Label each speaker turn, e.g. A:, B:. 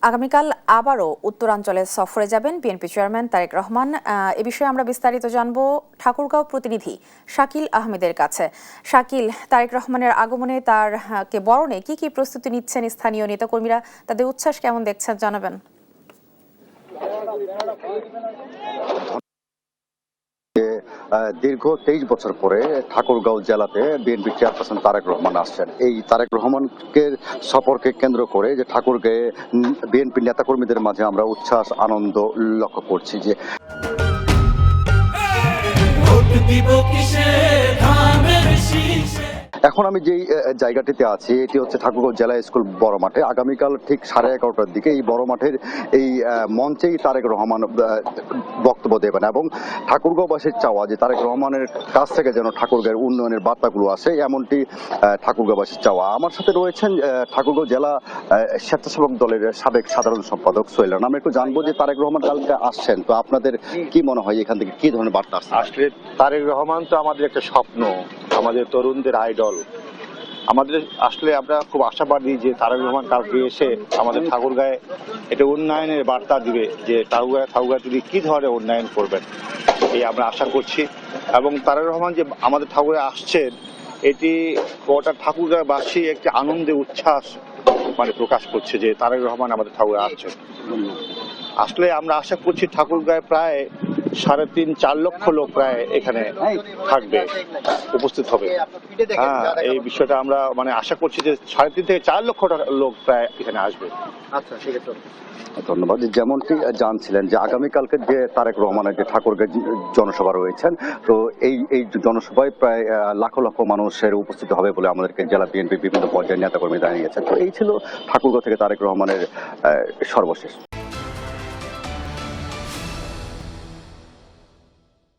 A: আগামীকাল আবারও উত্তরাঞ্চলে সফরে যাবেন বিএনপি চেয়ারম্যান তারেক রহমান। এ বিষয়ে আমরা বিস্তারিত জানব ঠাকুরগাঁও প্রতিনিধি শাকিল আহমেদের কাছে। শাকিল, তারেক রহমানের আগমনে তার কে বরণে কি কি প্রস্তুতি নিচ্ছেন স্থানীয় নেতাকর্মীরা, তাদের উচ্ছ্বাস কেমন দেখছেন জানাবেন।
B: দীর্ঘ 23 বছর পরে ঠাকুরগাঁও জেলাতে বিএনপি চেয়ারপারসন তারেক রহমান আসছেন। এই তারেক রহমানকে সফরকে কেন্দ্র করে যে ঠাকুরগাঁয়ে বিএনপি নেতাকর্মীদের মাঝে আমরা উচ্ছ্বাস আনন্দ লক্ষ্য করছি। যে এখন আমি যেই জায়গাটিতে আছি এটি হচ্ছে ঠাকুরগাঁও জেলা স্কুল বড় মাঠে। আগামীকাল ঠিক 11:30টার দিকে এই বড় মাঠের এই মঞ্চেই তারেক রহমান বক্তব্য দেবেন এবং ঠাকুরগাঁওবাসীর চাওয়া যে তারেক রহমানের কাছ থেকে যেন ঠাকুরগাঁয়ের উন্নয়নের বার্তাগুলো আসে, এমনটি ঠাকুরগাঁওবাসীর চাওয়া। আমার সাথে রয়েছেন ঠাকুরগাঁও জেলা স্বেচ্ছাসেবক দলের সাবেক সাধারণ সম্পাদক সোহেল রানা। আমরা একটু জানবো যে তারেক রহমান কালকে আসছেন, তো আপনাদের কি মনে হয় এখান থেকে কি ধরনের বার্তা আসছে?
C: আসলে তারেক রহমান তো আমাদের একটা স্বপ্ন, আমাদের তরুণদের আইডল। আমাদের আসলে আমরা খুব আশাবাদী যে তারেক রহমান কালকে এসে আমাদের ঠাকুরগাঁয়ে এটা উন্নয়নের বার্তা দিবে, যে ঠাকুরগাঁয়ে তিনি কি ধরনের উন্নয়ন করবেন এই আমরা আশা করছি। এবং তারেক রহমান যে আমাদের ঠাকুরে আসছেন এটি গোটা ঠাকুরগাঁবাসী একটি আনন্দে উচ্ছ্বাস প্রকাশ করছে যে তারেক রহমান আমাদের ঠাকুরে আসছেন। আসলে আমরা আশা করছি ঠাকুরগাঁয়ে প্রায় 3.5-4 লক্ষ লোক প্রায় এখানে থাকবে, উপস্থিত হবে। এই বিষয়টা আমরা আশা করছি যে 3.5 থেকে 4 লক্ষ লোক প্রায় এখানে আসবে।
B: আচ্ছা, ঠিক আছে, ধন্যবাদ। যেমনটি জানছিলেন যে আগামীকালকে যে তারেক রহমানের যে ঠাকুরগাঁও জনসভা রয়েছেন, তো এই জনসভায় প্রায় লাখো লাখো মানুষের উপস্থিত হবে বলে আমাদেরকে জেলা বিএনপি বিভিন্ন পর্যায়ের নেতাকর্মী জানিয়েছেন। তো এই ছিল ঠাকুরগাঁও থেকে তারেক রহমানের সর্বশেষ।